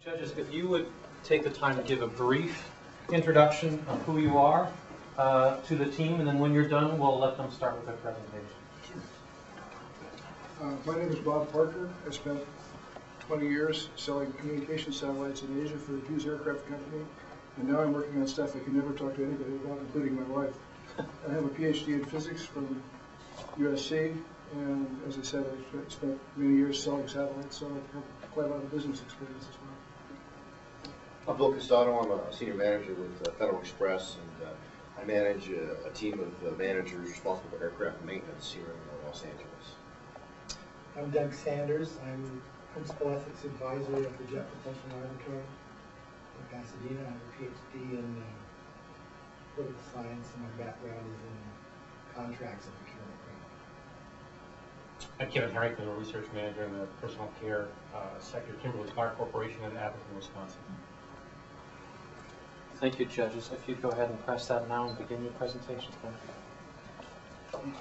Judges, if you would take the time to give a brief introduction of who you are to the team, and then when you're done, we'll let them start with their presentation. My name is Bob Parker. I spent 20 years selling communication satellites in Asia for the Hughes Aircraft Company, and now I'm working on stuff I can never talk to anybody about, including my wife. I have a PhD in physics from USC, and as I said, I spent many years selling satellites, so I have quite a lot of business experience as well. I'm Bill Castano. I'm a senior manager with Federal Express, and I manage a team of managers responsible for aircraft maintenance here in Los Angeles. I'm Doug Sanders. I'm Principal Ethics Advisor of the Jet Propulsion Laboratory in Pasadena. I have a PhD in political science, and my background is in contracts and procurement. I'm Kevin Harrington, a research manager in the personal care sector, Kimberly-Clark Corporation in Appleton, Wisconsin. Thank you, judges. If you'd go ahead and press that now and begin your presentation. Thank you.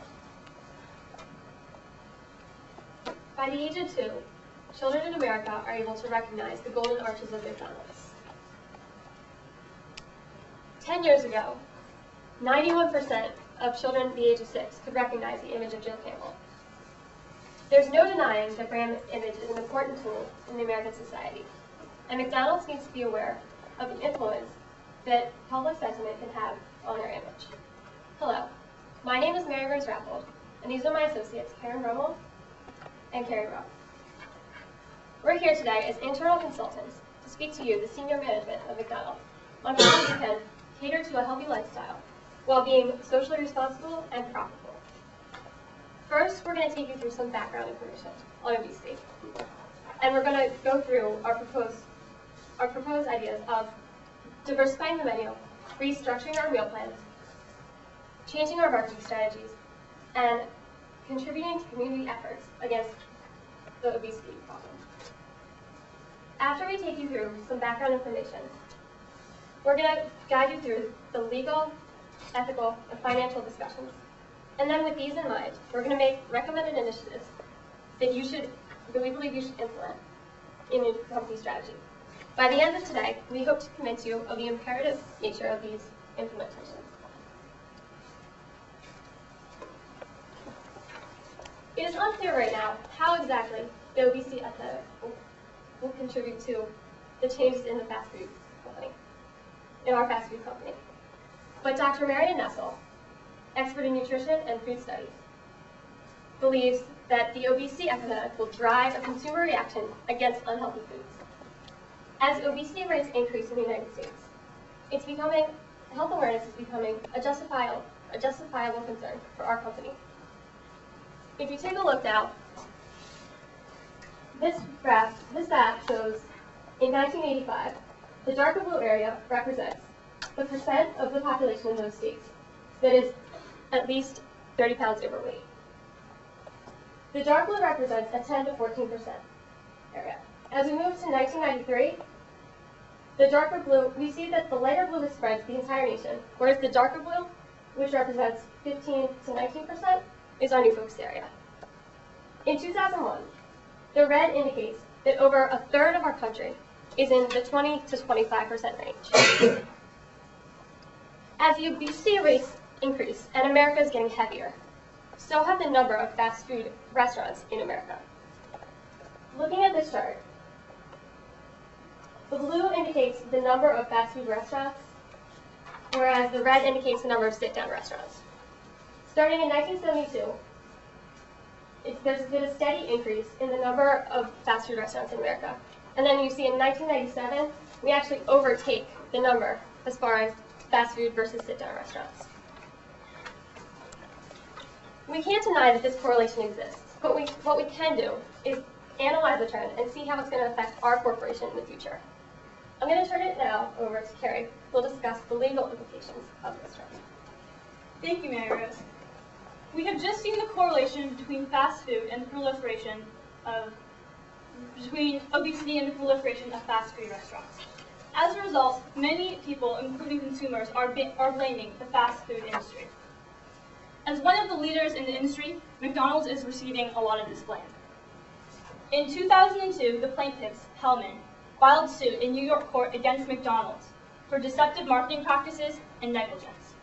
By the age of 2, children in America are able to recognize the golden arches of McDonald's. 10 years ago, 91% of children the age of 6 could recognize the image of Jill Campbell. There's no denying that brand image is an important tool in the American society, and McDonald's needs to be aware of the influence that public sentiment can have on their image. Hello, my name is Mary Rose Rappold, and these are my associates, Karen Rommel and Carrie Rowe. We're here today as internal consultants to speak to you, the senior management of McDonald's, on how we can cater to a healthy lifestyle while being socially responsible and profitable. First, we're going to take you through some background information on obesity, and we're going to go through our proposed ideas of diversifying the menu, restructuring our meal plans, changing our marketing strategies, and contributing to community efforts against the obesity problem. After we take you through some background information, we're going to guide you through the legal, ethical, and financial discussions. And then with these in mind, we're going to make recommended initiatives that we believe you should implement in your company strategy. By the end of today, we hope to convince you of the imperative nature of these implementations. It is unclear right now how exactly the obesity epidemic will contribute to the changes in the fast food company, in our fast food company. But Dr. Marion Nessel, expert in nutrition and food studies, believes that the obesity epidemic will drive a consumer reaction against unhealthy foods. As obesity rates increase in the United States, health awareness is becoming a justifiable concern for our company. If you take a look now, this graph shows in 1985, the darker blue area represents the percent of the population in those states that is at least 30 pounds overweight. The dark blue represents a 10 to 14% area. As we move to 1993, the darker blue, we see that the lighter blue has spread to the entire nation, whereas the darker blue, which represents 15 to 19%, is our new focus area. In 2001, the red indicates that over a third of our country is in the 20 to 25% range. As the obesity rates increase and America is getting heavier, so have the number of fast food restaurants in America. Looking at this chart, the blue indicates the number of fast food restaurants, whereas the red indicates the number of sit-down restaurants. Starting in 1972, there's been a steady increase in the number of fast food restaurants in America. And then you see in 1997, we actually overtake the number as far as fast food versus sit-down restaurants. We can't deny that this correlation exists, but what we can do is analyze the trend and see how it's going to affect our corporation in the future. I'm going to turn it now over to Carrie, who will discuss the legal implications of this trend. Thank you, Mary Rose. We have just seen the correlation between fast food and the proliferation of between obesity and the proliferation of fast food restaurants. As a result, many people, including consumers, are blaming the fast food industry. As one of the leaders in the industry, McDonald's is receiving a lot of this blame. In 2002, the plaintiffs, Hellman, filed suit in New York court against McDonald's for deceptive marketing practices and negligence.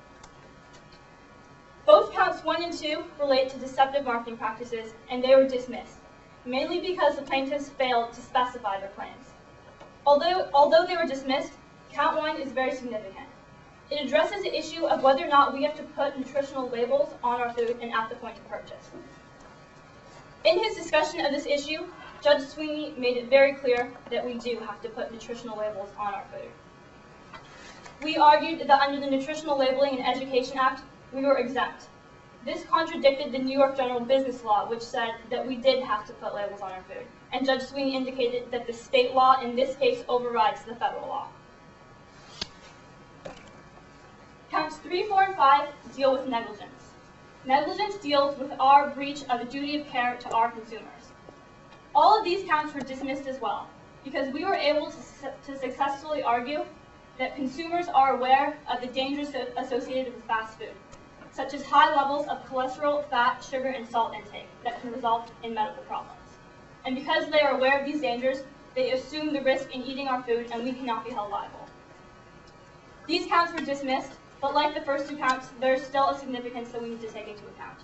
Both counts 1 and 2 relate to deceptive marketing practices, and they were dismissed, mainly because the plaintiffs failed to specify their claims. Although they were dismissed, count 1 is very significant. It addresses the issue of whether or not we have to put nutritional labels on our food and at the point of purchase. In his discussion of this issue, Judge Sweeney made it very clear that we do have to put nutritional labels on our food. We argued that under the Nutritional Labeling and Education Act, we were exempt. This contradicted the New York General Business Law, which said that we did have to put labels on our food, and Judge Sweeney indicated that the state law in this case overrides the federal law. Counts 3, 4, and 5 deal with negligence. Negligence deals with our breach of a duty of care to our consumers. All of these counts were dismissed as well, because we were able to successfully argue that consumers are aware of the dangers associated with fast food, such as high levels of cholesterol, fat, sugar, and salt intake that can result in medical problems. And because they are aware of these dangers, they assume the risk in eating our food, and we cannot be held liable. These counts were dismissed, but like the first 2 counts, there is still a significance that we need to take into account.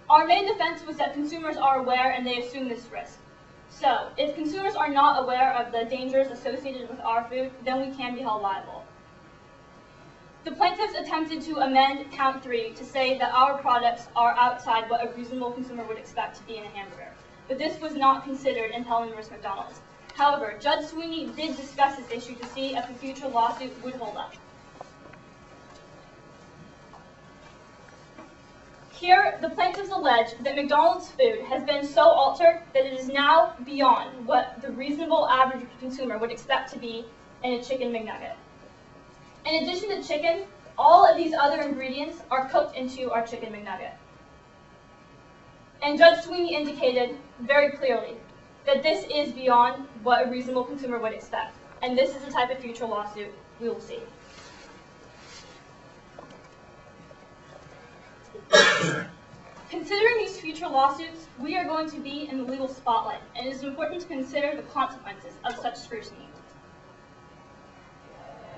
Our main defense was that consumers are aware and they assume this risk. So, if consumers are not aware of the dangers associated with our food, then we can be held liable. The plaintiffs attempted to amend count 3 to say that our products are outside what a reasonable consumer would expect to be in a hamburger, but this was not considered in Helen v. McDonald's. However, Judge Sweeney did discuss this issue to see if a future lawsuit would hold up. Here, the plaintiffs allege that McDonald's food has been so altered that it is now beyond what the reasonable average consumer would expect to be in a chicken McNugget. In addition to chicken, all of these other ingredients are cooked into our chicken McNugget. And Judge Sweeney indicated very clearly that this is beyond what a reasonable consumer would expect. And this is the type of future lawsuit we will see. Considering these future lawsuits, we are going to be in the legal spotlight, and it is important to consider the consequences of such scrutiny.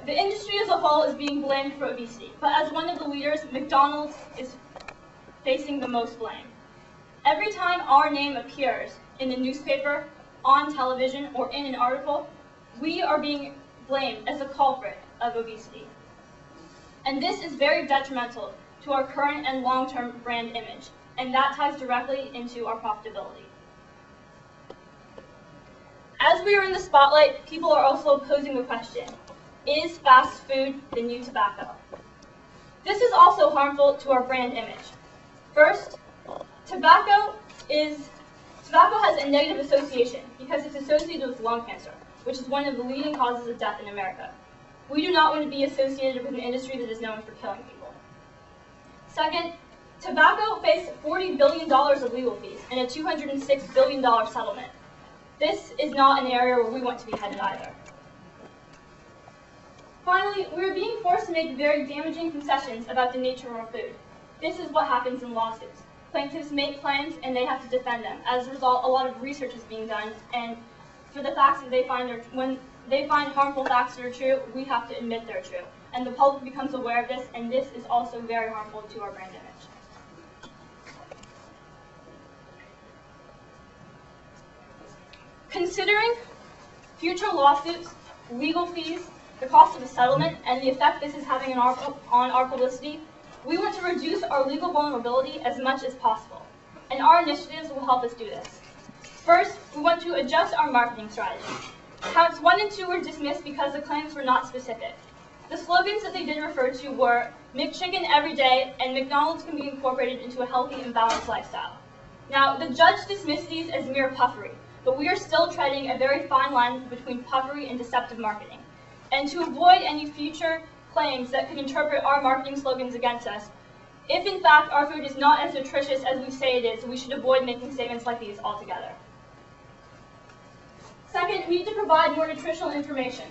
The industry as a whole is being blamed for obesity, but as one of the leaders, McDonald's is facing the most blame. Every time our name appears in the newspaper, on television, or in an article, we are being blamed as the culprit of obesity. And this is very detrimental to our current and long-term brand image, and that ties directly into our profitability. As we are in the spotlight, people are also posing the question, is fast food the new tobacco? This is also harmful to our brand image. First, tobacco has a negative association because it's associated with lung cancer, which is one of the leading causes of death in America. We do not want to be associated with an industry that is known for killing people. Second, tobacco faced $40 billion of legal fees and a $206 billion settlement. This is not an area where we want to be headed either. Finally, we are being forced to make very damaging concessions about the nature of our food. This is what happens in lawsuits. Plaintiffs make claims and they have to defend them. As a result, a lot of research is being done, and for the facts that when they find harmful facts that are true, we have to admit they're true. And the public becomes aware of this, and this is also very harmful to our brand image. Considering future lawsuits, legal fees, the cost of a settlement, and the effect this is having on our publicity, we want to reduce our legal vulnerability as much as possible, and our initiatives will help us do this. First, we want to adjust our marketing strategy. Counts 1 and 2 were dismissed because the claims were not specific. The slogans that they did refer to were McChicken every day and McDonald's can be incorporated into a healthy and balanced lifestyle. Now, the judge dismissed these as mere puffery, but we are still treading a very fine line between puffery and deceptive marketing. And to avoid any future claims that could interpret our marketing slogans against us, if in fact our food is not as nutritious as we say it is, we should avoid making statements like these altogether. Second, we need to provide more nutritional information.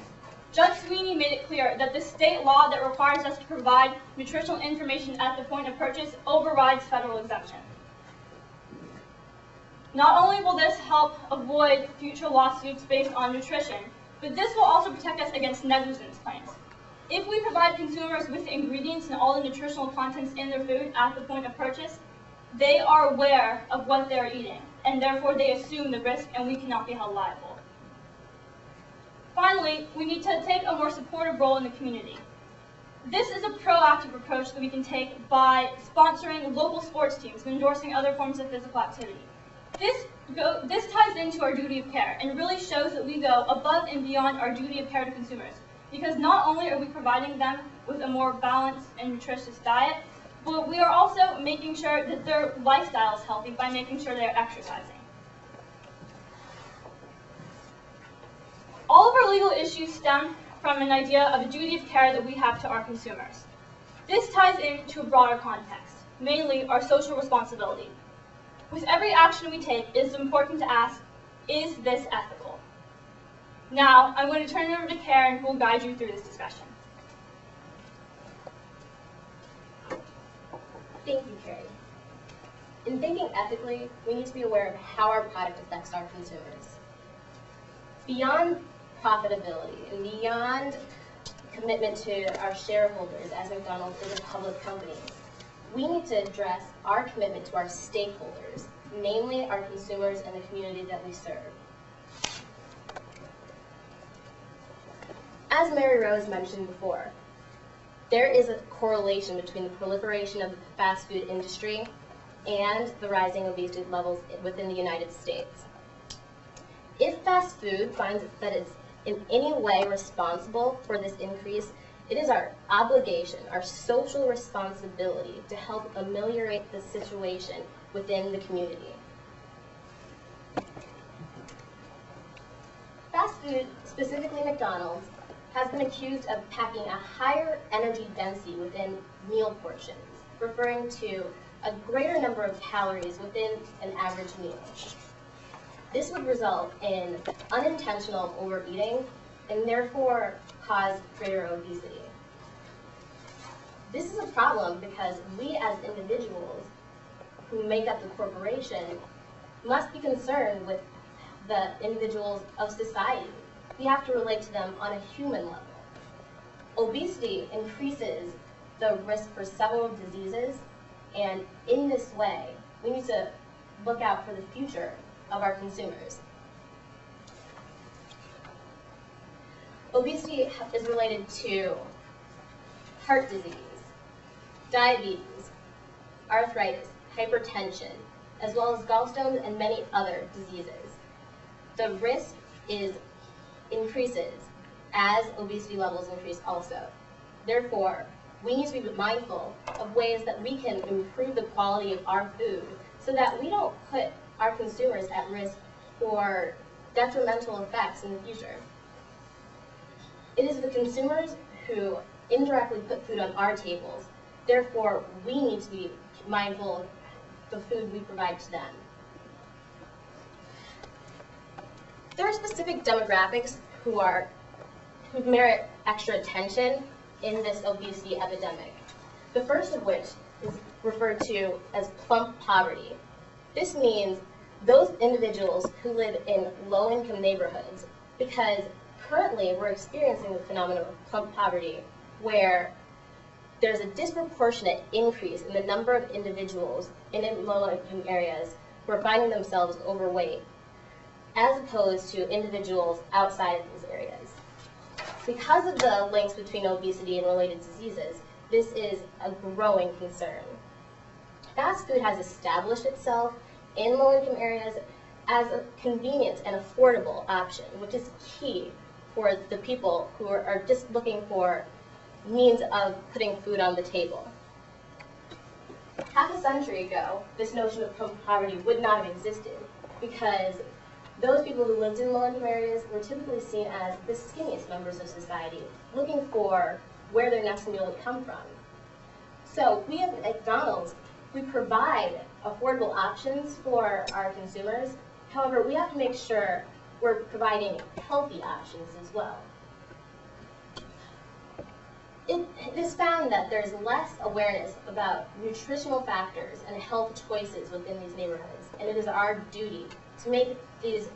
Judge Sweeney made it clear that the state law that requires us to provide nutritional information at the point of purchase overrides federal exemption. Not only will this help avoid future lawsuits based on nutrition, but this will also protect us against negligence claims. If we provide consumers with the ingredients and all the nutritional contents in their food at the point of purchase, they are aware of what they're eating, and therefore they assume the risk, and we cannot be held liable. Finally, we need to take a more supportive role in the community. This is a proactive approach that we can take by sponsoring local sports teams and endorsing other forms of physical activity. This ties into our duty of care and really shows that we go above and beyond our duty of care to consumers, because not only are we providing them with a more balanced and nutritious diet, but we are also making sure that their lifestyle is healthy by making sure they're exercising. All of our legal issues stem from an idea of a duty of care that we have to our consumers. This ties into a broader context, mainly our social responsibility. With every action we take, it is important to ask, is this ethical? Now, I'm going to turn it over to Karen, who will guide you through this discussion. Thank you, Carrie. In thinking ethically, we need to be aware of how our product affects our consumers. Beyond profitability and beyond commitment to our shareholders as McDonald's is a public company, we need to address our commitment to our stakeholders, namely our consumers and the community that we serve. As Mary Rose mentioned before, there is a correlation between the proliferation of the fast food industry and the rising obesity levels within the United States. If fast food finds that it's in any way responsible for this increase, it is our obligation, our social responsibility to help ameliorate the situation within the community. Fast food, specifically McDonald's, has been accused of packing a higher energy density within meal portions, referring to a greater number of calories within an average meal. This would result in unintentional overeating and therefore cause greater obesity. This is a problem because we as individuals who make up the corporation must be concerned with the individuals of society. We have to relate to them on a human level. Obesity increases the risk for several diseases, and in this way, we need to look out for the future of our consumers. Obesity is related to heart disease, diabetes, arthritis, hypertension, as well as gallstones and many other diseases. The risk increases as obesity levels increase also. Therefore, we need to be mindful of ways that we can improve the quality of our food so that we don't put our consumers at risk for detrimental effects in the future. It is the consumers who indirectly put food on our tables. Therefore, we need to be mindful of the food we provide to them. There are specific demographics who merit extra attention in this obesity epidemic. The first of which is referred to as plump poverty. This means those individuals who live in low-income neighborhoods, because currently we're experiencing the phenomenon of plump poverty where there's a disproportionate increase in the number of individuals in low-income areas who are finding themselves overweight, as opposed to individuals outside of these areas. Because of the links between obesity and related diseases, this is a growing concern. Fast food has established itself in low-income areas as a convenient and affordable option, which is key for the people who are just looking for means of putting food on the table. Half a century ago, this notion of plump poverty would not have existed because those people who lived in low-income areas were typically seen as the skinniest members of society, looking for where their next meal would come from. So we at McDonald's, we provide affordable options for our consumers. However, we have to make sure we're providing healthy options as well. It is found that there's less awareness about nutritional factors and health choices within these neighborhoods, and it is our duty to make these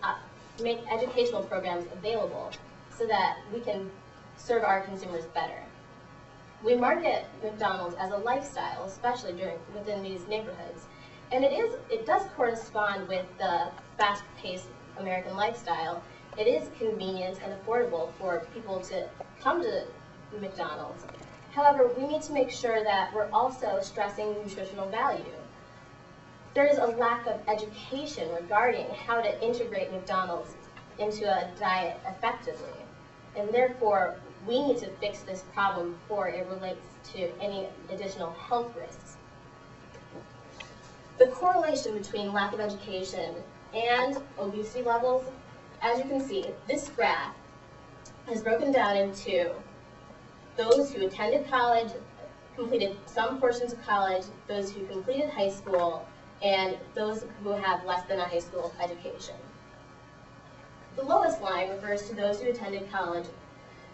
make educational programs available so that we can serve our consumers better. We market McDonald's as a lifestyle, especially within these neighborhoods, and it does correspond with the fast-paced American lifestyle. It is convenient and affordable for people to come to McDonald's. However, we need to make sure that we're also stressing nutritional value. There is a lack of education regarding how to integrate McDonald's into a diet effectively, and therefore we need to fix this problem before it relates to any additional health risks. The correlation between lack of education and obesity levels, as you can see, this graph is broken down into those who attended college, completed some portions of college, those who completed high school, and those who have less than a high school education. The lowest line refers to those who attended college,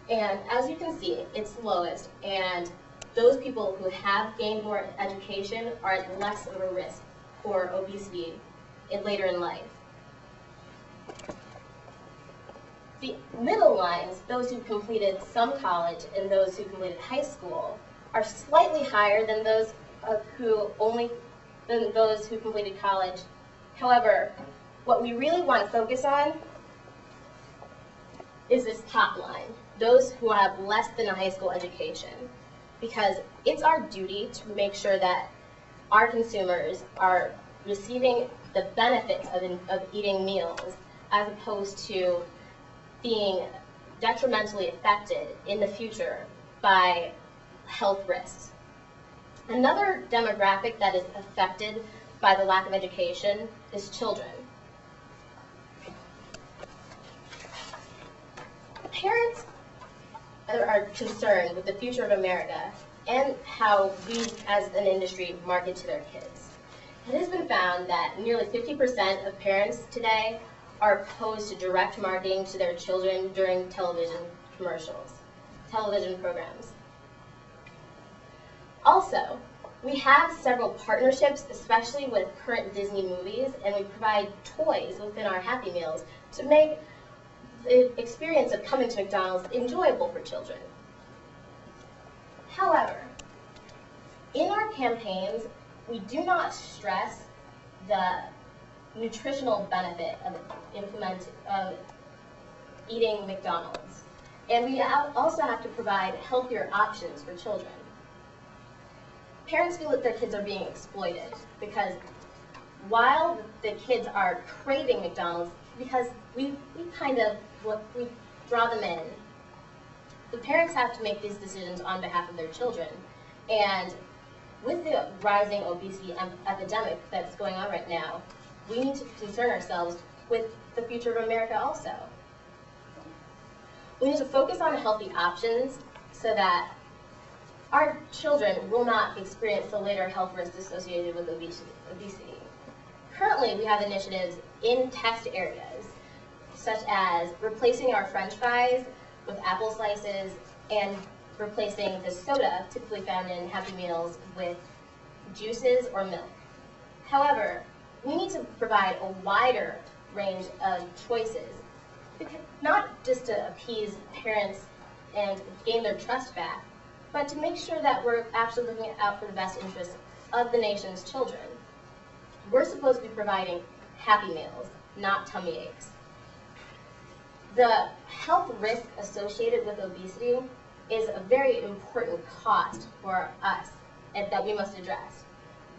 and as you can see, it's lowest, and those people who have gained more education are at less of a risk for obesity later in life. The middle lines, those who completed some college and those who completed high school, are slightly higher than those who completed college. However, what we really want to focus on is this top line, those who have less than a high school education, because it's our duty to make sure that our consumers are receiving the benefits of eating meals as opposed to being detrimentally affected in the future by health risks. Another demographic that is affected by the lack of education is children. Parents are concerned with the future of America and how we as an industry market to their kids. It has been found that nearly 50% of parents today are opposed to direct marketing to their children during television programs. Also, we have several partnerships, especially with current Disney movies, and we provide toys within our Happy Meals to make the experience of coming to McDonald's enjoyable for children. However, in our campaigns, we do not stress the nutritional benefit of eating McDonald's. And we also have to provide healthier options for children. Parents feel that their kids are being exploited because while the kids are craving McDonald's, because we draw them in, the parents have to make these decisions on behalf of their children. And with the rising obesity epidemic that's going on right now, we need to concern ourselves with the future of America also. We need to focus on healthy options so that our children will not experience the later health risks associated with obesity. Currently, we have initiatives in test areas, such as replacing our French fries with apple slices and replacing the soda typically found in Happy Meals with juices or milk. However, we need to provide a wider range of choices, not just to appease parents and gain their trust back, but to make sure that we're actually looking out for the best interests of the nation's children. We're supposed to be providing Happy Meals, not tummy aches. The health risk associated with obesity is a very important cost for us that we must address.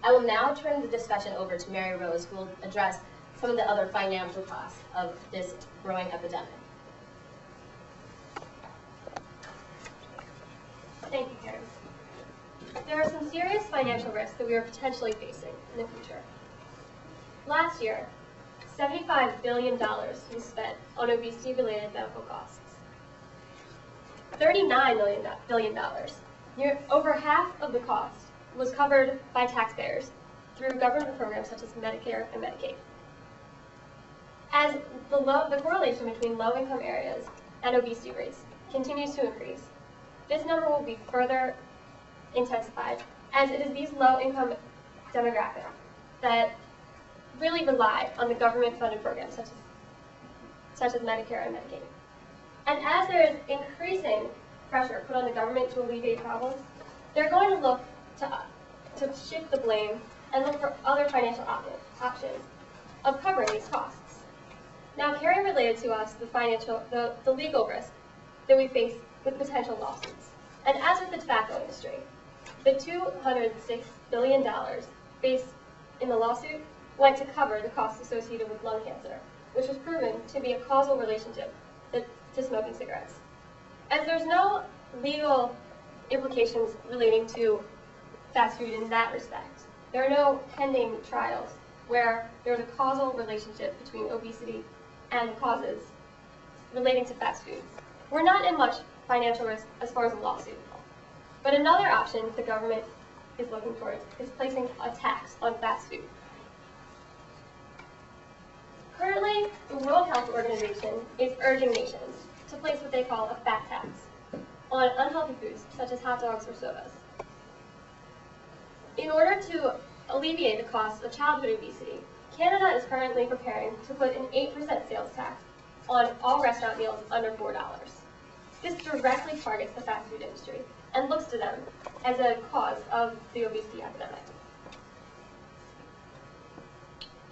I will now turn the discussion over to Mary Rose, who will address some of the other financial costs of this growing epidemic. Thank you, Karen. There are some serious financial risks that we are potentially facing in the future. Last year, $75 billion was spent on obesity-related medical costs. $39 billion, over half of the cost, was covered by taxpayers through government programs such as Medicare and Medicaid. As the correlation between low-income areas and obesity rates continues to increase, this number will be further intensified, as it is these low-income demographics that really rely on the government-funded programs such as Medicare and Medicaid. And as there is increasing pressure put on the government to alleviate problems, they're going to look to shift the blame and look for other financial options of covering these costs. Now, Carrie related to us the legal risk that we face with potential lawsuits. And as with the tobacco industry, the $206 billion faced in the lawsuit went to cover the costs associated with lung cancer, which was proven to be a causal relationship to smoking cigarettes. As there's no legal implications relating to fast food in that respect, there are no pending trials where there's a causal relationship between obesity and causes relating to fast food. We're not in much financial risk as far as a lawsuit. But another option the government is looking towards is placing a tax on fast food. Currently, the World Health Organization is urging nations to place what they call a fat tax on unhealthy foods such as hot dogs or sodas. In order to alleviate the cost of childhood obesity, Canada is currently preparing to put an 8% sales tax on all restaurant meals under $4. This directly targets the fast food industry and looks to them as a cause of the obesity epidemic.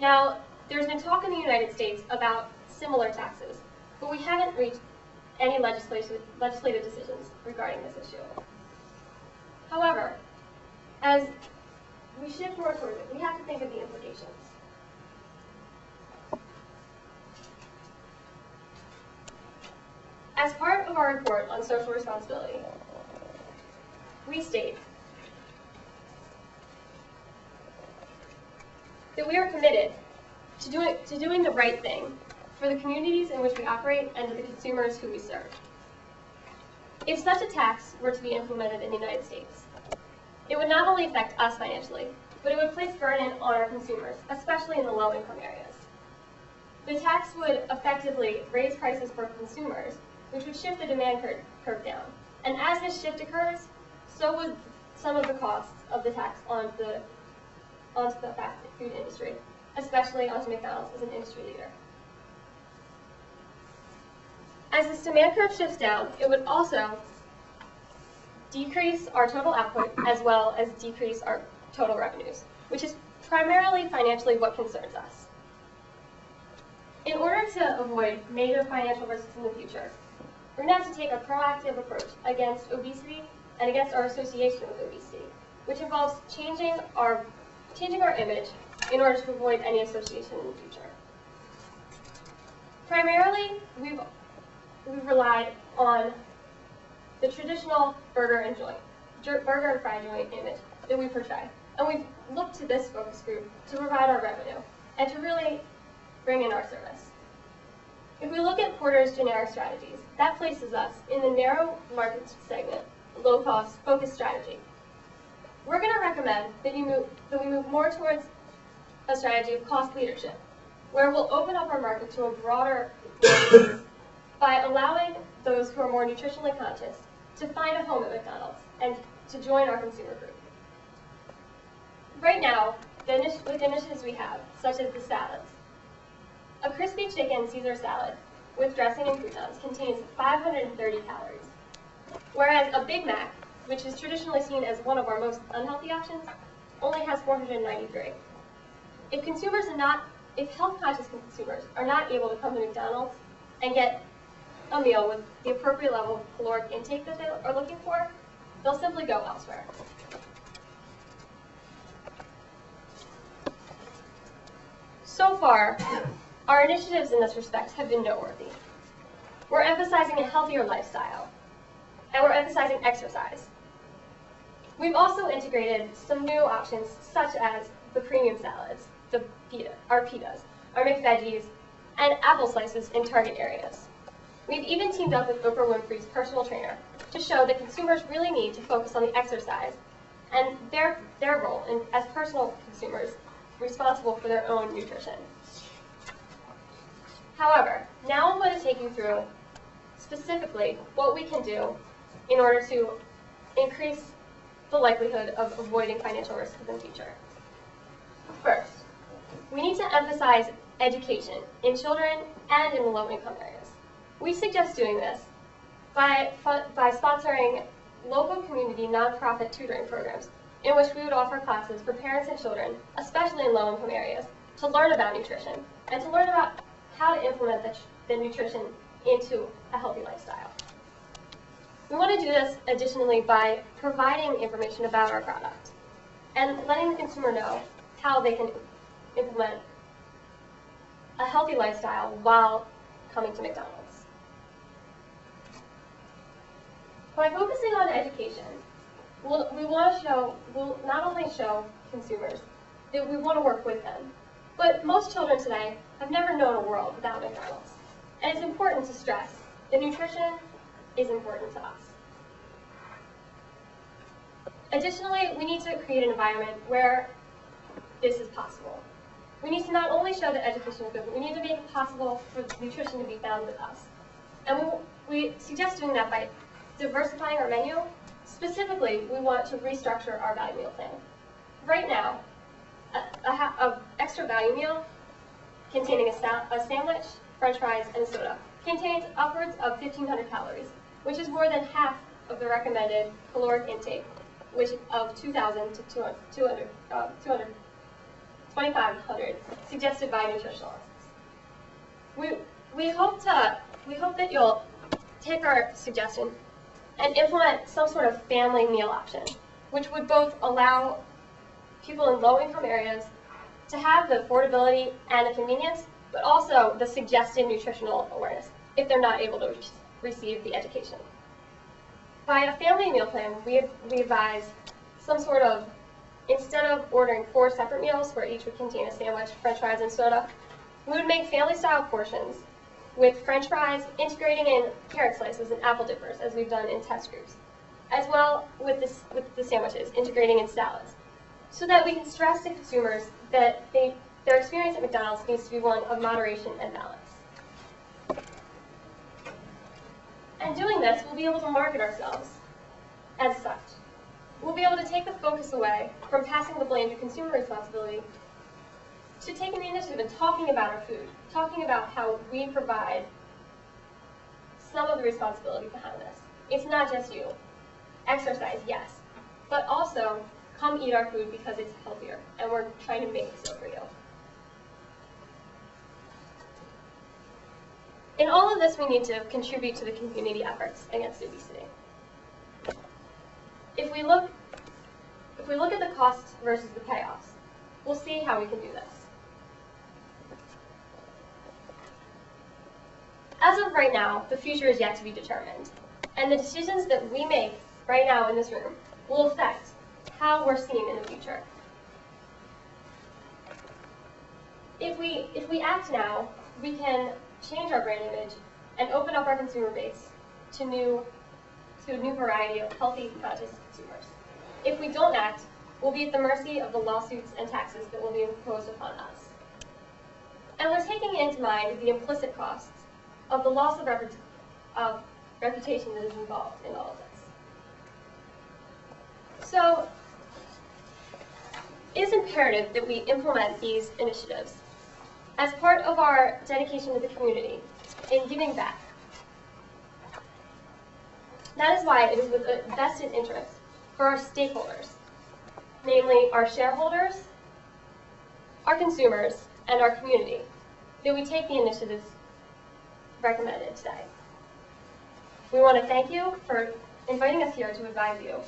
Now, there's been talk in the United States about similar taxes, but we haven't reached any legislative decisions regarding this issue. However, as we shift more towards it, we have to think of the implications. As part of our report on social responsibility, we state that we are committed to doing the right thing for the communities in which we operate and to the consumers who we serve. If such a tax were to be implemented in the United States, it would not only affect us financially, but it would place burden on our consumers, especially in the low-income areas. The tax would effectively raise prices for consumers, which would shift the demand curve down. And as this shift occurs, so would some of the costs of the tax onto the fast food industry, especially onto McDonald's as an industry leader. As this demand curve shifts down, it would also decrease our total output as well as decrease our total revenues, which is primarily financially what concerns us. In order to avoid major financial risks in the future, we're going to have to take a proactive approach against obesity and against our association with obesity, which involves changing our image in order to avoid any association in the future. Primarily, we've relied on the traditional burger and fry joint image that we portray. And we've looked to this focus group to provide our revenue and to really bring in our service. If we look at Porter's generic strategies, that places us in the narrow market segment, low-cost, focused strategy. We're going to recommend that we move more towards a strategy of cost leadership, where we'll open up our market to a broader audience by allowing those who are more nutritionally conscious to find a home at McDonald's and to join our consumer group. Right now, with initiatives we have, such as the salads, a crispy chicken Caesar salad with dressing and croutons contains 530 calories, whereas a Big Mac, which is traditionally seen as one of our most unhealthy options, only has 493. If health-conscious consumers are not able to come to McDonald's and get a meal with the appropriate level of caloric intake that they are looking for, they'll simply go elsewhere. So far, our initiatives in this respect have been noteworthy. We're emphasizing a healthier lifestyle, and we're emphasizing exercise. We've also integrated some new options, such as the premium salads, our pitas, our McVeggies, and apple slices in target areas. We've even teamed up with Oprah Winfrey's personal trainer to show that consumers really need to focus on the exercise and their role as personal consumers responsible for their own nutrition. However, now I'm going to take you through specifically what we can do in order to increase the likelihood of avoiding financial risks in the future. First, we need to emphasize education in children and in the low-income areas. We suggest doing this by sponsoring local community nonprofit tutoring programs in which we would offer classes for parents and children, especially in low-income areas, to learn about nutrition and to learn about how to implement the nutrition into a healthy lifestyle. We want to do this additionally by providing information about our product and letting the consumer know how they can implement a healthy lifestyle while coming to McDonald's. By focusing on education, we'll not only show consumers that we want to work with them, but most children today have never known a world without McDonald's. And it's important to stress that nutrition is important to us. Additionally, we need to create an environment where this is possible. We need to not only show that education is good, but we need to make it possible for nutrition to be found with us. And we suggest doing that by diversifying our menu. Specifically, we want to restructure our value meal plan. Right now, an extra value meal containing a sandwich, french fries, and a soda contains upwards of 1,500 calories, which is more than half of the recommended caloric intake, which of 2,000 to 2,500 suggested by nutritionalists. We hope that you'll take our suggestion and implement some sort of family meal option, which would both allow people in low-income areas to have the affordability and the convenience, but also the suggested nutritional awareness if they're not able to receive the education. By a family meal plan, we advise some sort of, instead of ordering 4 separate meals where each would contain a sandwich, french fries, and soda, we would make family-style portions with french fries, integrating in carrot slices and apple dippers, as we've done in test groups, as well with the sandwiches, integrating in salads, so that we can stress to consumers that their experience at McDonald's needs to be one of moderation and balance. And doing this, we'll be able to market ourselves as such. We'll be able to take the focus away from passing the blame to consumer responsibility to taking the initiative and talking about our food, talking about how we provide some of the responsibility behind this. It's not just you. Exercise, yes, but also come eat our food because it's healthier, and we're trying to make it so for you. In all of this, we need to contribute to the community efforts against obesity. If we look at the costs versus the payoffs, we'll see how we can do this. As of right now, the future is yet to be determined, and the decisions that we make right now in this room will affect how we're seen in the future. If we act now, we can change our brand image and open up our consumer base to a new variety of healthy, conscious consumers. If we don't act, we'll be at the mercy of the lawsuits and taxes that will be imposed upon us. And we're taking into mind the implicit costs of the loss of reputation that is involved in all of this. So, it is imperative that we implement these initiatives as part of our dedication to the community in giving back. That is why it is with a vested interest for our stakeholders, namely our shareholders, our consumers, and our community, that we take the initiatives recommended today. We want to thank you for inviting us here to advise you.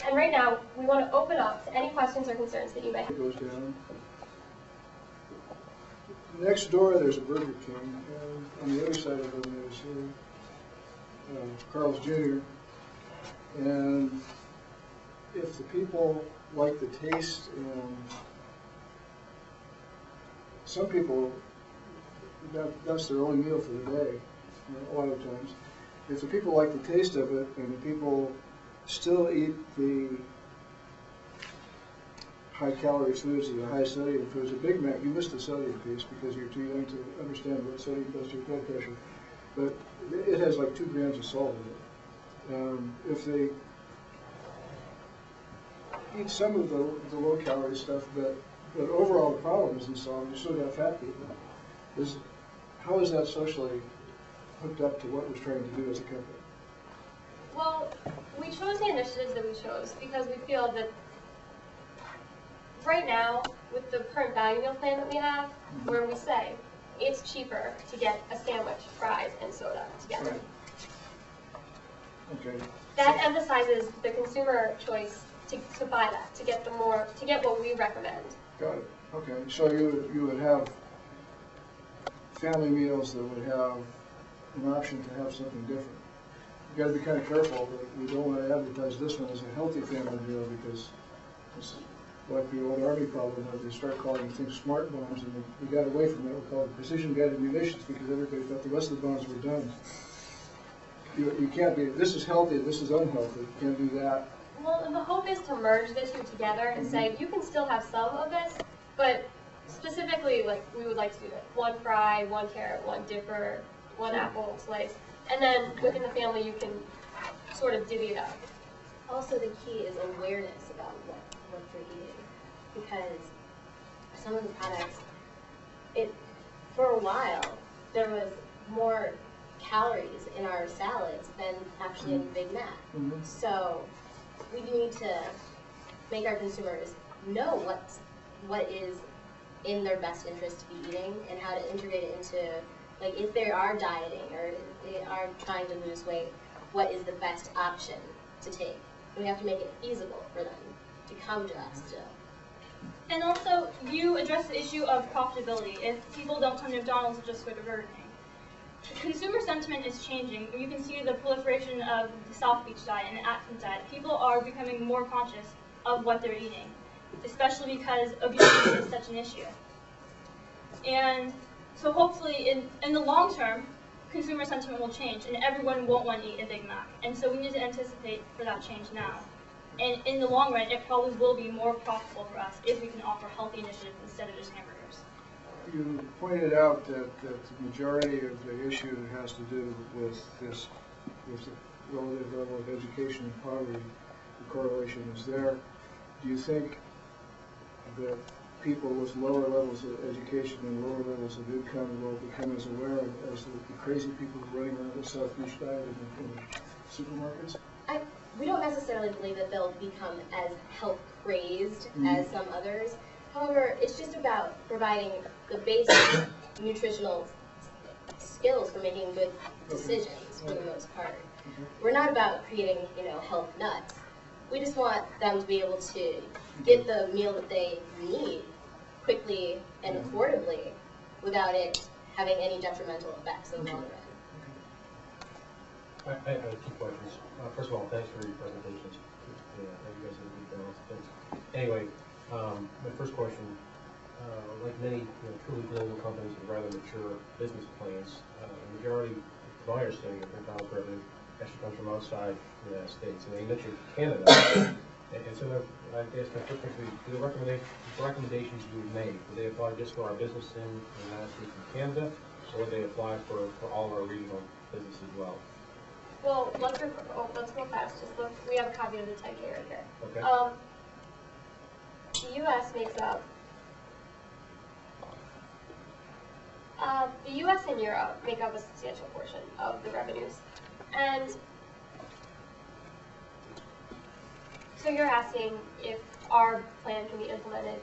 And right now, we want to open up to any questions or concerns that you may have. It goes down. Next door, there's a Burger King, and on the other side of them, there's Carl's Jr. And if the people like the taste, and some people, that's their only meal for the day, a lot of times. If the people like the taste of it, and the people still eat the high-calorie foods and the high-sodium foods, a Big Mac, you missed the sodium piece because you're too young to understand what sodium does to your blood pressure. But it has like 2 grams of salt in it. if they eat some of the low-calorie stuff, but overall the problem isn't solved. You still got fat people. How is that socially hooked up to what we're trying to do as a company? Well, we chose the initiatives that we chose because we feel that right now, with the current value meal plan that we have, where we say it's cheaper to get a sandwich, fries, and soda together. Right. Okay. That emphasizes the consumer choice to buy that, to get what we recommend. Got it. Okay. So you would have family meals that would have an option to have something different. You got to be kind of careful that we don't want to advertise this one as a healthy family meal because it's like the old Army problem where they start calling things smart bombs, and we got away from that. We called it precision guided munitions because everybody thought the rest of the bombs were done. You can't be, this is healthy, this is unhealthy. You can't do that. Well, and the hope is to merge the two together and say you can still have some of this, but specifically, like we would like to do that: one fry, one carrot, one dipper, one apple slice, and then within the family you can sort of divvy it up. Also, the key is awareness about what you're eating, because some of the products, for a while, there was more calories in our salads than actually in Big Mac. So we need to make our consumers know what is in their best interest to be eating and how to integrate it into, like, if they are dieting or if they are trying to lose weight, what is the best option to take? We have to make it feasible for them to come to us still. And also, you address the issue of profitability. If people don't come to McDonald's, just go to Burger King. Consumer sentiment is changing. You can see the proliferation of the South Beach diet and the Atkins diet. People are becoming more conscious of what they're eating, especially because obesity is such an issue. And so hopefully, in the long term, consumer sentiment will change and everyone won't want to eat a Big Mac. And so we need to anticipate for that change now. And in the long run, it probably will be more profitable for us if we can offer healthy initiatives instead of just hamburgers. You pointed out that the majority of the issue has to do with the relative level of education and poverty. The correlation is there. Do you think that people with lower levels of education and lower levels of income will become as aware as the crazy people who are running around the South Beach diet in the supermarkets? We don't necessarily believe that they'll become as health crazed as some others. However, it's just about providing the basic nutritional skills for making good decisions for the most part. We're not about creating, health nuts. We just want them to be able to get the meal that they need quickly and affordably without it having any detrimental effects in the long run. I have two questions. First of all, thanks for your presentations. You guys have been doing things. Anyway, my first question, like many truly global companies with rather mature business plans, the majority, to my understanding, of McDonald's revenue actually comes from outside the United States. And you mentioned Canada. And so I guess my first question is, the recommendations you've made, do they apply just for our business in the United States and Canada, or would they apply for all our regional business as well? Well, let's go fast. Just look. We have a copy of the 10K right here. Okay. The U.S. makes up. The U.S. and Europe make up a substantial portion of the revenues, and so you're asking if our plan can be implemented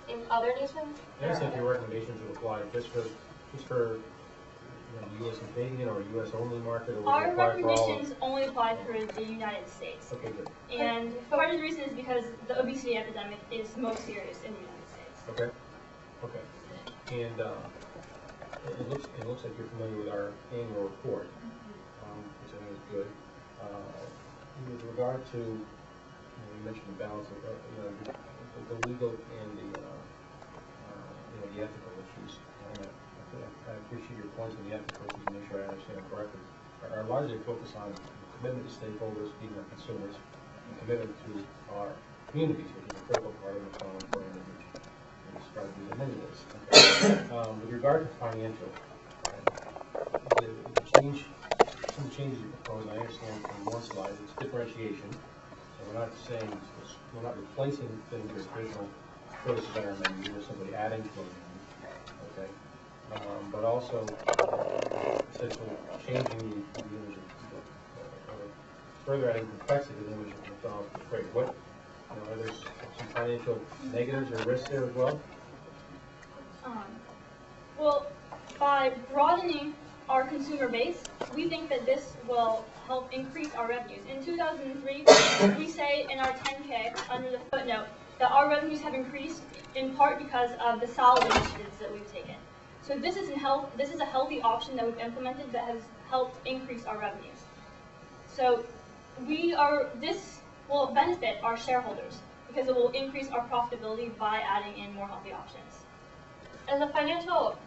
in other nations? I just think your recommendations would apply just for the U.S. and Canadian or U.S. only market, or would Our they apply for all? recommendations only apply for the United States. Okay, good. And part of the reason is because the obesity epidemic is most serious in the United States. Okay. Okay. And it looks like you're familiar with our annual report, which I think is good. With regard to, you mentioned the balance of the legal and the ethical issues. I appreciate your points on the ethical issues and make sure I understand it correctly. Are largely focused on commitment to stakeholders, being our consumers, and commitment to our communities, which is a critical part of the McDonald's brand, which we described in many ways. Okay. With regard to financial, some changes you propose, I understand from one slide, it's differentiation. So we're not saying, we're not replacing things with traditional choices on our menu, we're simply adding to our menu. Okay? But also, essentially changing the image of, further adding complexity to the image of McDonald's portrayed. What, are there some financial negatives or risks there as well? Well, by broadening our consumer base, we think that this will help increase our revenues. In 2003, we say in our 10K, under the footnote, that our revenues have increased in part because of the solid initiatives that we've taken. So this is a healthy option that we've implemented that has helped increase our revenues. So this will benefit our shareholders because it will increase our profitability by adding in more healthy options. And the financial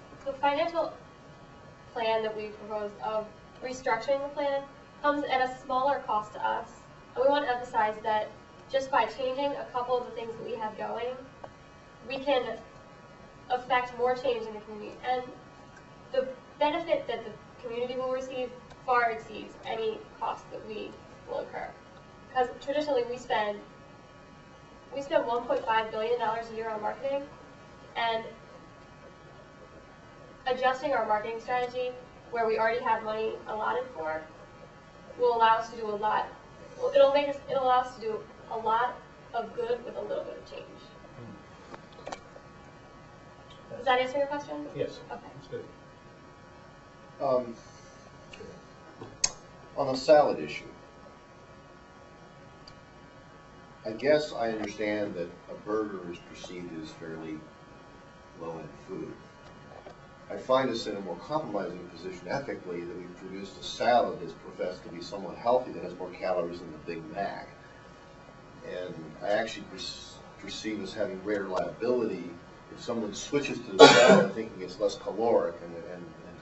plan that we proposed of restructuring the plan comes at a smaller cost to us. And we want to emphasize that just by changing a couple of the things that we have going, we can affect more change in the community. And the benefit that the community will receive far exceeds any cost that we will incur. Because traditionally we spend $1.5 billion a year on marketing, and adjusting our marketing strategy where we already have money allotted for will allow us to do a lot. It'll allow us to do a lot of good with a little bit of change. Does that answer your question? Yes. Okay. That's good. On the salad issue, I guess I understand that a burger is perceived as fairly low-end food. I find us in a more compromising position ethically that we've produced a salad that's professed to be somewhat healthy that has more calories than the Big Mac. And I actually perceive us having greater liability if someone switches to the salad thinking it's less caloric, and to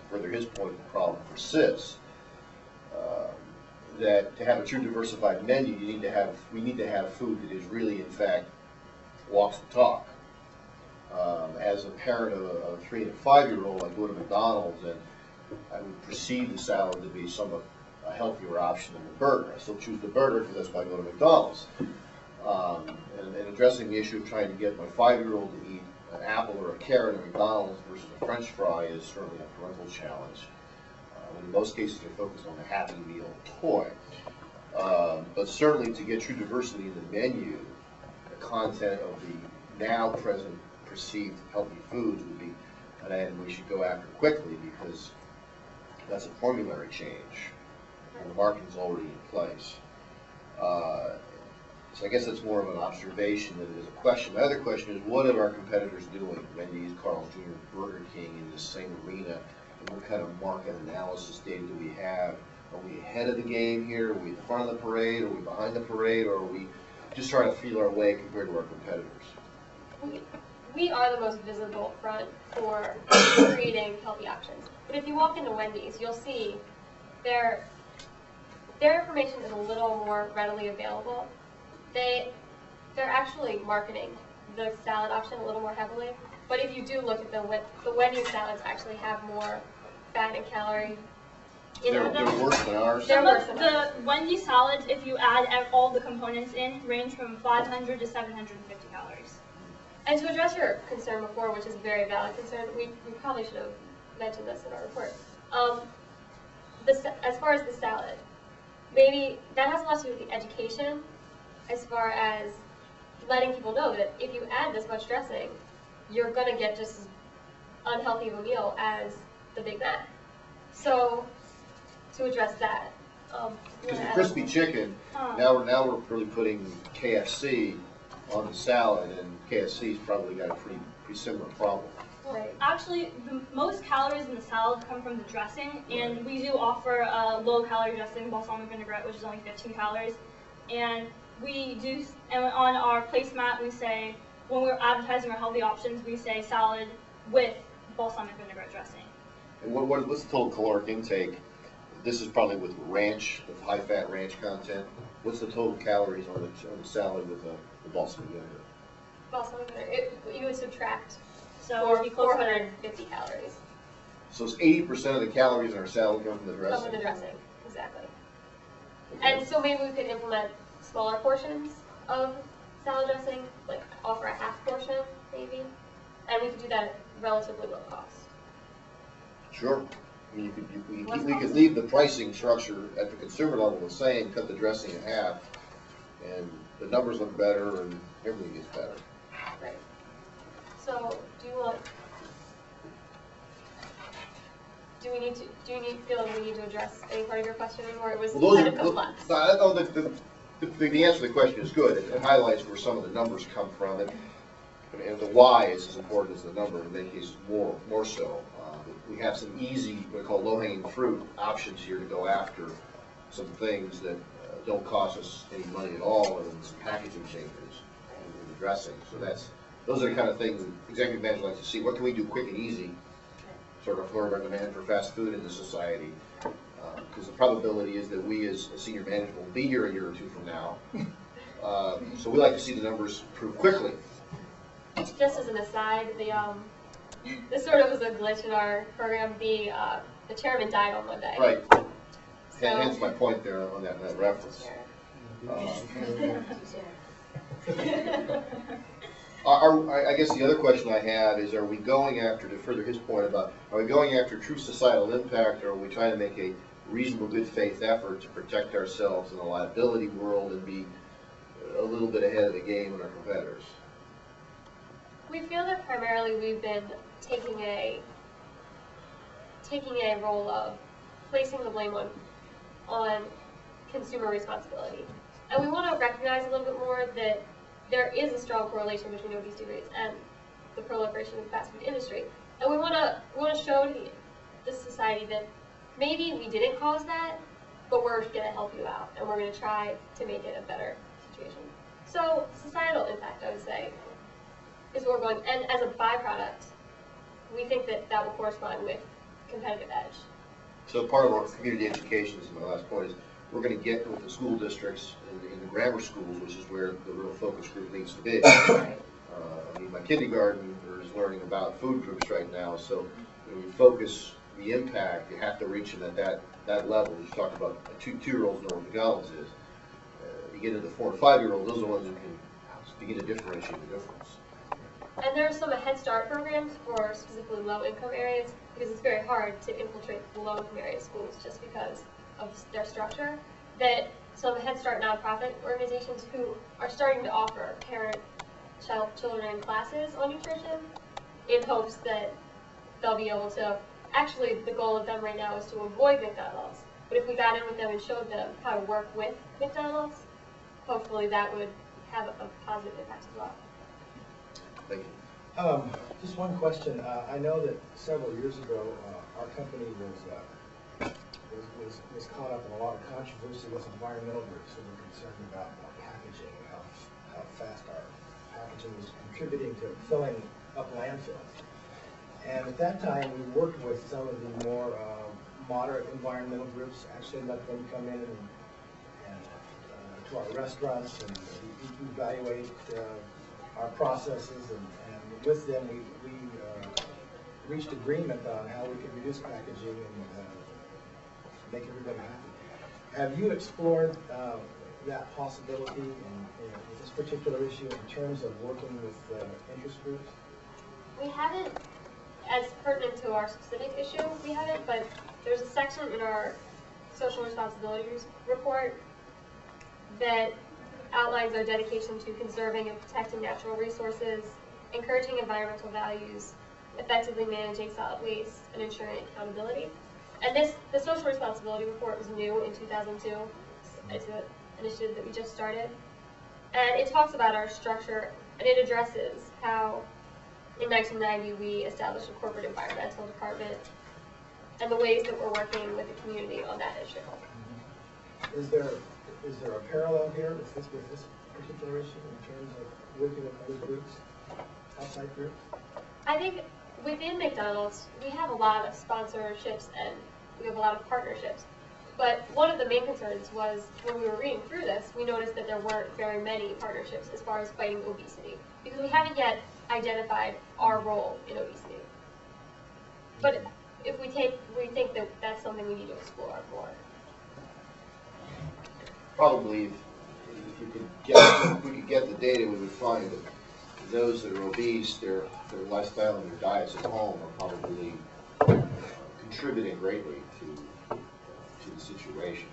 further his point, the problem persists. That to have a true diversified menu, we need to have food that is really, in fact, walks the talk. As a parent of a 3- and 5-year-old, I go to McDonald's and I would perceive the salad to be somewhat a healthier option than the burger. I still choose the burger because that's why I go to McDonald's. And addressing the issue of trying to get my 5-year-old to eat an apple or a carrot at McDonald's versus a French fry is certainly a parental challenge. When in most cases they're focused on the Happy Meal toy. But certainly to get true diversity in the menu, the content of the now present perceived healthy foods would be an item we should go after quickly, because that's a formulary change and the marketing's already in place. So I guess that's more of an observation than it is a question. My other question is, what are our competitors doing? Wendy's, Carl's Jr., Burger King in this same arena, and what kind of market analysis data do we have? Are we ahead of the game here? Are we in front of the parade? Are we behind the parade? Or are we just trying to feel our way compared to our competitors? We are the most visible front for creating healthy options. But if you walk into Wendy's, you'll see their information is a little more readily available. They're actually marketing the salad option a little more heavily. But if you do look at the Wendy's salads actually have more fat and calorie. They're worse than ours. They're worse than ours. The Wendy's salads, if you add all the components in, range from 500 to 750 calories. And to address your concern before, which is a very valid concern, we probably should have mentioned this in our report. As far as the salad, maybe that has a lot to do with the education, as far as letting people know that if you add this much dressing, you're going to get just as unhealthy of a meal as the Big Mac. So, to address that, because the crispy chicken, now we're really putting KFC on the salad, and KFC's probably got a pretty similar problem. Right. Actually, the most calories in the salad come from the dressing, and we do offer a low-calorie dressing, balsamic vinaigrette, which is only 15 calories. And on our placemat, we say, when we're advertising our healthy options, we say salad with balsamic vinaigrette dressing. And what's the total caloric intake? This is probably with ranch, with high-fat ranch content. What's the total calories on the salad with the balsamic vinegar? Balsamic vinegar, you would subtract So it'd be close to 450 calories So it's 80% of the calories in our salad come from the dressing. from the dressing. exactly. And so maybe we could implement smaller portions of salad dressing, like offer a half portion, maybe, and we could do that at relatively low cost. Sure. I mean, we could leave the pricing structure at the consumer level the same, cut the dressing in half, and the numbers look better and everything gets better. Right. So, do you feel like we need to address any part of your question anymore? It was kind of complex. The answer to the question is good. It highlights where some of the numbers come from, and the why is as important as the number, in many cases more so. We have some easy, what I call low-hanging fruit options here to go after some things that don't cost us any money at all, other than some packaging changes in the dressing. So those are the kind of things that executive managers like to see. What can we do quick and easy, sort of curb our demand for fast food in the society? Because the probability is that we as senior management will be here a year or two from now. So we like to see the numbers improve quickly. Just as an aside, this sort of was a glitch in our program. The chairman died on Monday. Right. So, Hence my point there on that reference. I guess the other question I had is, are we going after, to further his point about, are we going after true societal impact, or are we trying to make a reasonable good faith effort to protect ourselves in a liability world and be a little bit ahead of the game in our competitors? We feel that primarily we've been taking a role of placing the blame on consumer responsibility. And we want to recognize a little bit more that there is a strong correlation between obesity rates and the proliferation of the fast food industry. And we want to show the society that maybe we didn't cause that, but we're going to help you out, and we're going to try to make it a better situation. So societal impact, I would say, is what we're going, and as a byproduct, we think that will correspond with competitive edge. So part of our community education, this is my last point, is we're going to get with the school districts in the grammar schools, which is where the real focus group needs to be. I mean, my kindergarten is learning about food groups right now, so when you focus the impact, you have to reach them at that level. You talked about a two-year-olds know what McDonald's is. You get into the 4- and 5-year-olds, those are the ones who can begin to differentiate the difference. And there are some Head Start programs for specifically low-income areas, because it's very hard to infiltrate the low-income area schools just because of their structure, that some Head Start nonprofit organizations who are starting to offer children classes on nutrition in hopes that they'll be able to, actually the goal of them right now is to avoid McDonald's, but if we got in with them and showed them how to work with McDonald's, hopefully that would have a positive impact as well. Thank you. Just one question. I know that several years ago, our company was caught up in a lot of controversy with environmental groups who were concerned about packaging, how fast our packaging was contributing to filling up landfills. And at that time, we worked with some of the more moderate environmental groups, actually let them come in and to our restaurants and evaluate our processes, and with them we reached agreement on how we could reduce packaging and make everybody happy. Have you explored that possibility with this particular issue in terms of working with interest groups? We haven't, as pertinent to our specific issue, we haven't, but there's a section in our social responsibilities report that outlines our dedication to conserving and protecting natural resources, encouraging environmental values, effectively managing solid waste, and ensuring accountability. And the social responsibility report was new in 2002. It's an initiative that we just started. And it talks about our structure, and it addresses how in 1990 we established a corporate environmental department and the ways that we're working with the community on that issue. Is there a parallel here with this particular issue in terms of working with other groups, outside groups? I think within McDonald's, we have a lot of sponsorships and we have a lot of partnerships. But one of the main concerns was when we were reading through this, we noticed that there weren't very many partnerships as far as fighting obesity, because we haven't yet identified our role in obesity. But if we think that that's something we need to explore more. probably, if you could get, if we could get the data, we would find that those that are obese, their lifestyle and their diets at home are probably contributing greatly to the situation.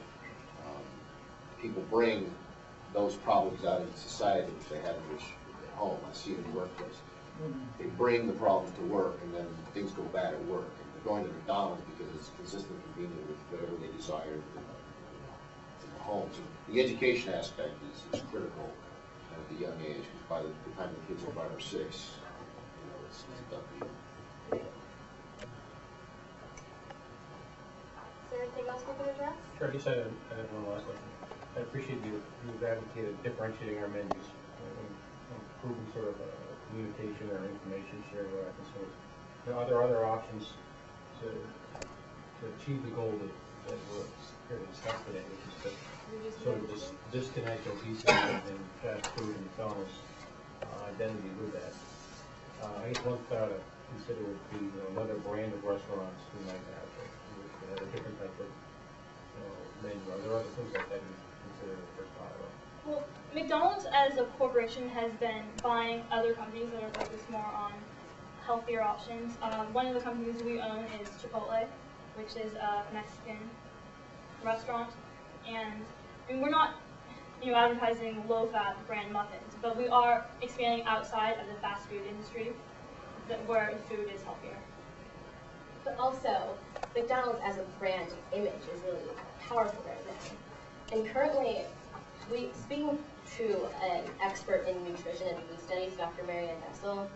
People bring those problems out into society which they have at home. I see it in the workplace. They bring the problem to work, and then things go bad at work. And they're going to McDonald's because it's consistent, convenient with whatever they desire in the home. So the education aspect is critical at the young age, because by the time the kids are 5 or 6, it's a done deal. Is there anything else we can address? Sure, I guess I had one last question. I appreciate you've advocated differentiating our menus, improving sort of communication or information sharing with our consumers. Are there other options to achieve the goal that we're here to discuss today, which is to sort of disconnect obesity and fast food and McDonald's identity with that? I guess one thought to consider would be another brand of restaurants who might have a different type of menu. Are there other things like that you consider the first dialogue? Well, McDonald's as a corporation has been buying other companies that are focused more on healthier options. One of the companies we own is Chipotle, which is a Mexican restaurant. And I mean, we're not advertising low-fat brand muffins, but we are expanding outside of the fast food industry where food is healthier. But also, McDonald's as a brand image is really powerful right now. And currently, speaking to an expert in nutrition and food studies, Dr. Marianne Bessel,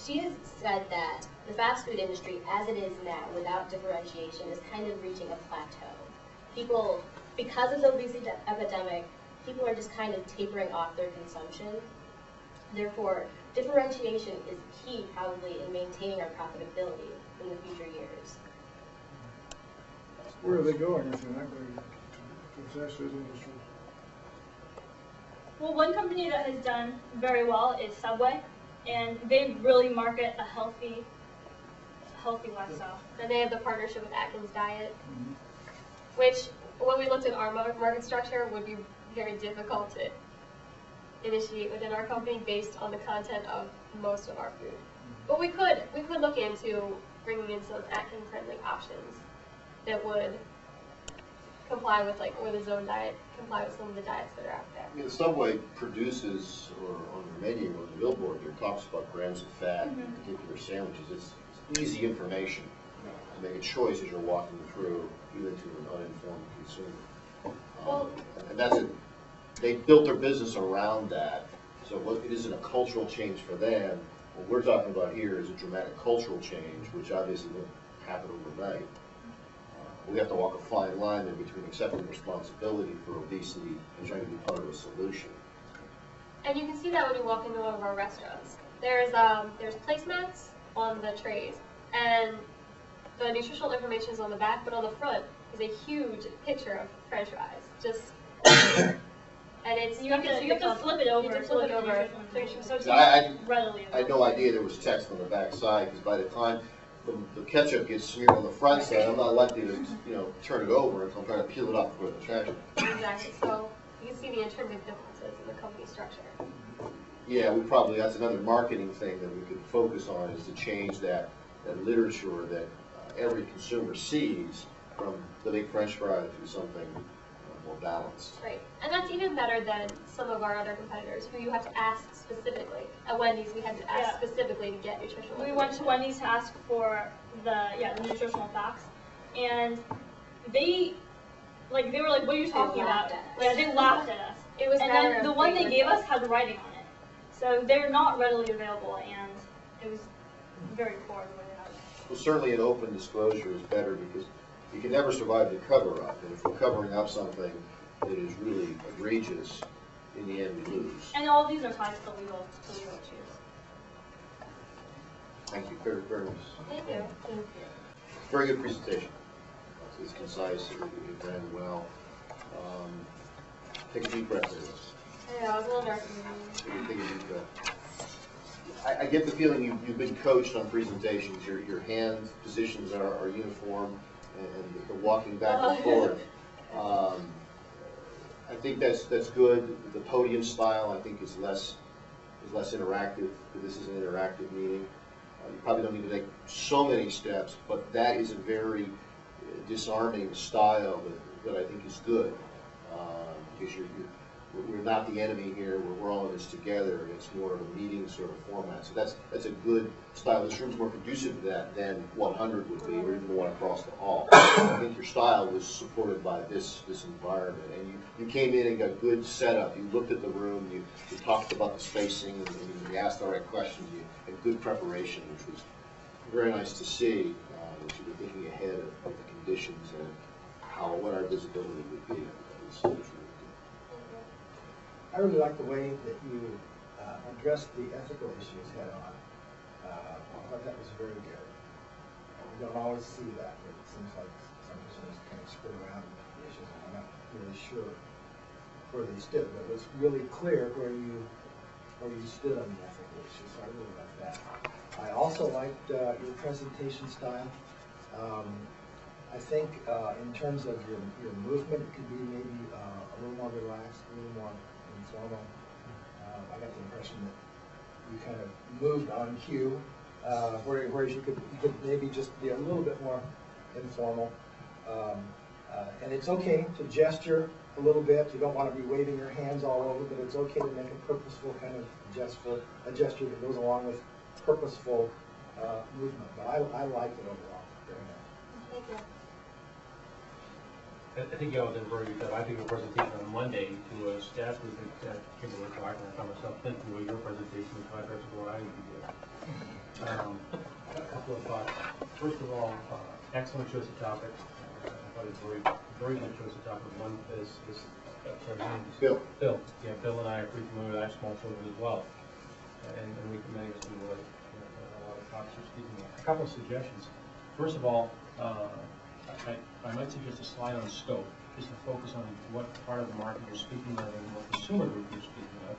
she has said that the fast food industry, as it is now, without differentiation, is kind of reaching a plateau. People, because of the obesity epidemic, people are just kind of tapering off their consumption. Therefore, differentiation is key, probably, in maintaining our profitability in the future years. Where are they going if they're not going to the fast food industry? Well, one company that has done very well is Subway, and they really market a healthy lifestyle. And they have the partnership with Atkins Diet, which, when we looked at our market structure, would be very difficult to initiate within our company based on the content of most of our food. But we could look into bringing in some Atkins-friendly options that would comply with, or the zone diet, comply with some of the diets that are out there. I mean, Subway produces, or on their menu, on the billboard, there talks about grams of fat in particular sandwiches. It's easy information to make a choice as you're walking through, even to an uninformed consumer. And that's it. They built their business around that. So it isn't a cultural change for them. What we're talking about here is a dramatic cultural change, which obviously won't happen overnight. We have to walk a fine line in between accepting responsibility for obesity and trying to be part of a solution. And you can see that when you walk into one of our restaurants. There's placemats on the trays, and the nutritional information is on the back, but on the front is a huge picture of French fries. Just and it's You have to flip it over. You have to flip it over. So it's I readily had no idea there was text on the back side, because by the time the ketchup gets smeared on the front side, I'm not likely to turn it over if I'm trying to peel it off before the trash. Exactly. So you can see the intrinsic differences in the company structure. Yeah, that's another marketing thing that we could focus on, is to change that literature that every consumer sees, from the big French fry to something more balanced. Right. And that's even better than some of our other competitors, who you have to ask specifically. At Wendy's, we had to ask specifically to get nutritional information. We went to Wendy's to ask for the nutritional facts, and they were like, "What are you talking about?" Yeah, they laughed at us. It was, and then the one they gave us had writing on it, so they're not readily available, and it was very poor the way they had it. Well, certainly an open disclosure is better, because you can never survive the cover-up, and if we're covering up something that is really egregious, in the end we lose. And all these are tied to the legal issues. Thank you. Very, very nice. Thank you. Very good presentation. It's concise, it ran well. Take a deep breath there. Yeah, I was a little nervous. Take a deep breath. I get the feeling you've been coached on presentations. Your hand positions are uniform, and the walking back and forth. I think that's good. The podium style, I think, is less interactive. This is an interactive meeting. You probably don't need to take so many steps, but that is a very disarming style that I think is good, because we're not the enemy here. We're all in this together. It's more of a meeting sort of format. So that's a good style. This room's more conducive to that than 100 would be, or even the one across the hall. I think your style was supported by this environment, and you came in and got good setup. You looked at the room. You talked about the spacing, and you asked the right questions. You had good preparation, which was very nice to see. That you were thinking ahead of the conditions and what our visibility would be. So it was really good. I really like the way that you addressed the ethical issues head on. I thought that was very good. We don't always see that. It seems like some persons kind of skirt around the issues, and I'm not really sure where they stood, but it was really clear where you stood on the ethical issues, so I really liked that. I also liked your presentation style. I think in terms of your movement, it could be maybe a little more relaxed, a little more informal. I got the impression that you kind of moved on cue, whereas you could maybe just be a little bit more informal. And it's okay to gesture a little bit. You don't want to be waving your hands all over, but it's okay to make a purposeful kind of gesture that goes along with purposeful movement. But I liked it overall. Very nice. Thank you. I think you all did a very good job. I think your presentation on Monday to a staff group at Kimberly Clark, and I found myself thinking about your presentation in context of what I would be doing. A couple of thoughts. First of all, excellent choice of topic. I thought it was very good choice of topic. One is Bill. Bill. Yeah, Bill and I are pretty familiar with our small children as well. And we can many of us do a lot of talks or speaking. A couple of suggestions. First of all, I might suggest a slide on scope, just to focus on what part of the market you're speaking of and what consumer group you're speaking of.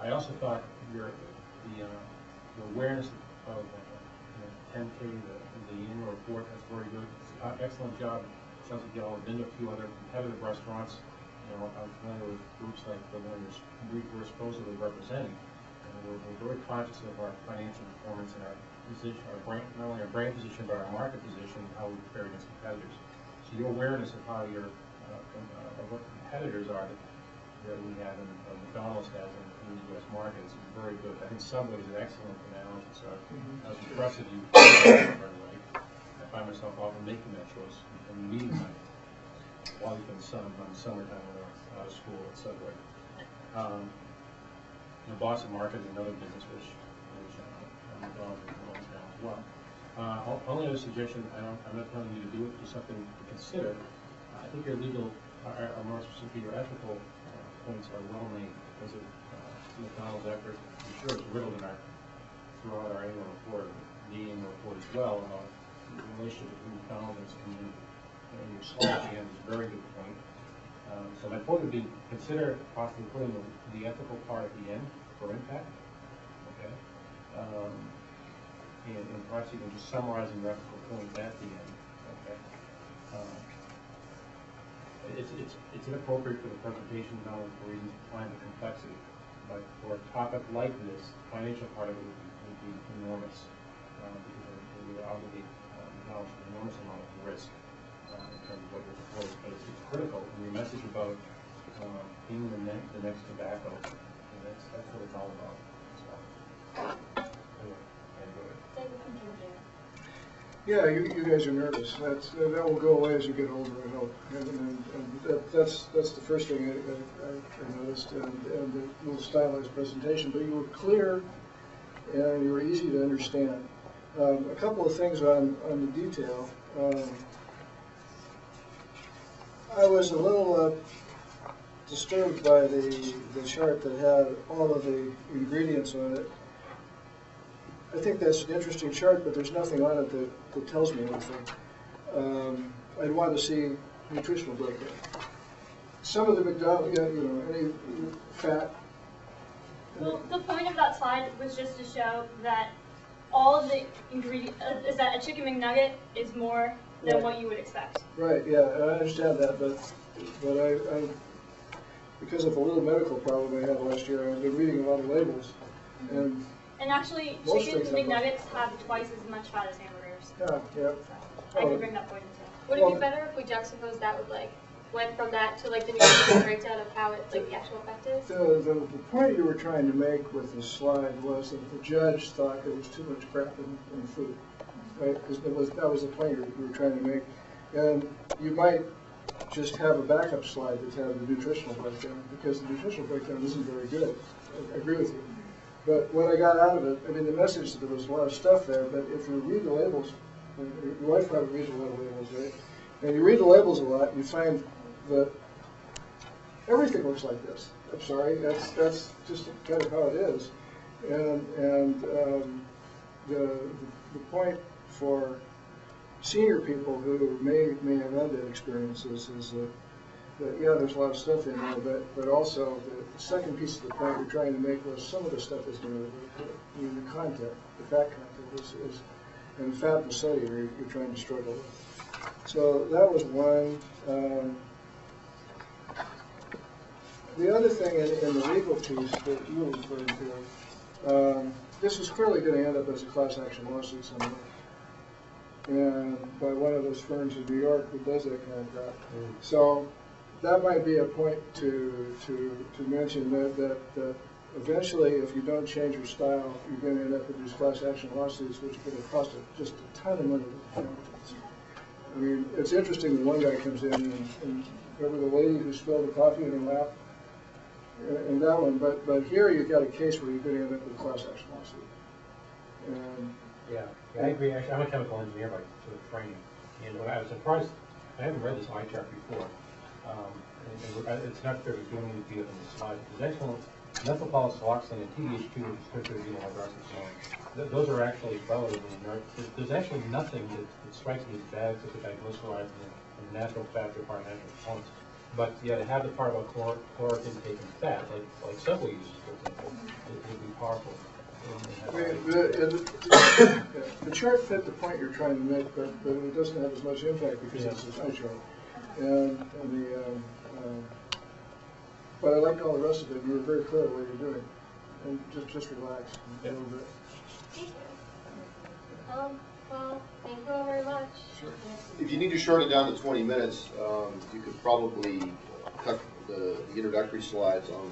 I also thought the awareness of 10K, the annual report, that's very good. Excellent job. Sounds like you all have been to a few other competitive restaurants. I'm familiar with groups like the one we're supposedly representing. We're very conscious of our financial performance and our position, our brand, not only our brand position, but our market position, and how we compare against competitors. So your awareness of how your of what competitors are that we have and McDonald's has in the U.S. market is very good. I think Subway is an excellent analogy. So I was impressed with you. By the way, I find myself often making that choice and meeting my wife and son on summertime when they're out of school at Subway. The Boston market is another business which McDonald's belongs now as well. Only other suggestion, I'm not telling you to do it, just something to consider. I think your legal, or more specifically your ethical points are well made because of McDonald's effort. I'm sure it's riddled throughout our annual report, the annual report as well, about the relationship between McDonald's and its community. And your slide again is a very good point. So my point would be consider possibly putting the ethical part at the end for impact. Okay. And perhaps even just summarizing your ethical point at the end. Okay. It's inappropriate for the presentation, not only for reasons of time and complexity, but for a topic like this, the financial part of it would be enormous because it would obligate knowledge an enormous amount of risk in terms of what you're proposing. But it's critical in your message about being the next tobacco. And that's what it's all about. So, anyway, I enjoyed it. Yeah, you guys are nervous. That will go away as you get older, I hope. And that's the first thing I noticed, and the little stylized presentation. But you were clear, and you were easy to understand. A couple of things on the detail. I was a little disturbed by the chart that had all of the ingredients on it. I think that's an interesting chart, but there's nothing on it that tells me anything. I'd want to see nutritional breakdown. Some of the McDonald's, any fat. Well, the point of that slide was just to show that all of the ingredients, is that a chicken McNugget is more than what you would expect. Right, yeah, I understand that, but because of a little medical problem I had last year, I've been reading a lot of labels, and And actually, Most chicken things have McNuggets have twice as much fat as hamburgers. yeah. I can bring that point into. Would it be better if we juxtapose that with like, went from that to like the nutritional breakdown of how it, like the actual effect is? The point you were trying to make with the slide was that the judge thought there was too much crap in food, right? Because that was the point you were trying to make. And you might just have a backup slide that had the nutritional breakdown, because the nutritional breakdown isn't very good. I agree with you. But what I got out of it, I mean, the message, there was a lot of stuff there, but if you read the labels, your wife probably reads a lot of labels, right? And you read the labels a lot, you find that everything looks like this. I'm sorry, that's just kind of how it is. And the point for senior people who may have had that experiences is that yeah, there's a lot of stuff in there, but also the second piece of the point you're trying to make was some of the stuff is going to, I mean, the content, the fat content is and fat and sodium you're trying to struggle with. So that was one. The other thing in the legal piece that you were referring to, this is clearly going to end up as a class action lawsuit somewhere, and by one of those firms in New York that does that kind of crap. So that might be a point to mention that eventually, if you don't change your style, you're going to end up with these class action lawsuits, which are going to cost just a ton of money. I mean, it's interesting that one guy comes in and remember the lady who spilled the coffee in her lap, and that one. But here you've got a case where you're going to end up with a class action lawsuit. And Yeah, I agree. Actually, I'm a chemical engineer by sort of training, and what I was surprised, I haven't read this eye chart before. It's not fair to do any BEF in the slide. There's actually methylpolysaloxane and TDH2, which is terpenoid hydroxyquinone. Those are actually relatively inert. There's actually nothing that strikes me as bad except the diglycerides and natural fats or part natural components. But yeah, to have the part about caloric intake and fat, like Subway uses, for example, it would be powerful. I mean, the chart fit the point you're trying to make, but it doesn't have as much impact because it's a pie chart. But I liked all the rest of it. You were very clear what you're doing, and just relax a little bit. Thank you. Well, thank you all very much. Sure. If you need to shorten it down to 20 minutes, you could probably cut the introductory slides on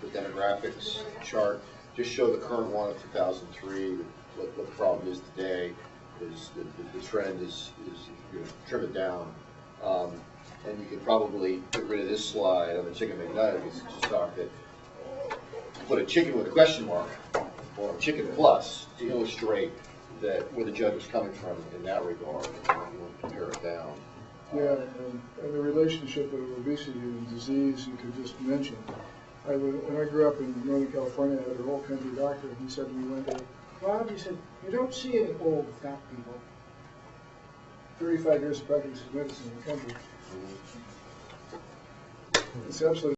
the demographics chart. Just show the current one of 2003, what the problem is today. Is the trend is you know, trim it down. And you could probably get rid of this slide on the chicken McNuggets, just talk that, put a chicken with a question mark, or a chicken plus, to illustrate that where the judge was coming from in that regard, if you want to compare it down. Yeah, and the relationship of obesity and disease, you could just mention. When I grew up in Northern California, I had an old country doctor, and he said to me one day, Bob, he said, you don't see any old fat people. 35 years of practicing medicine in the country. It's absolutely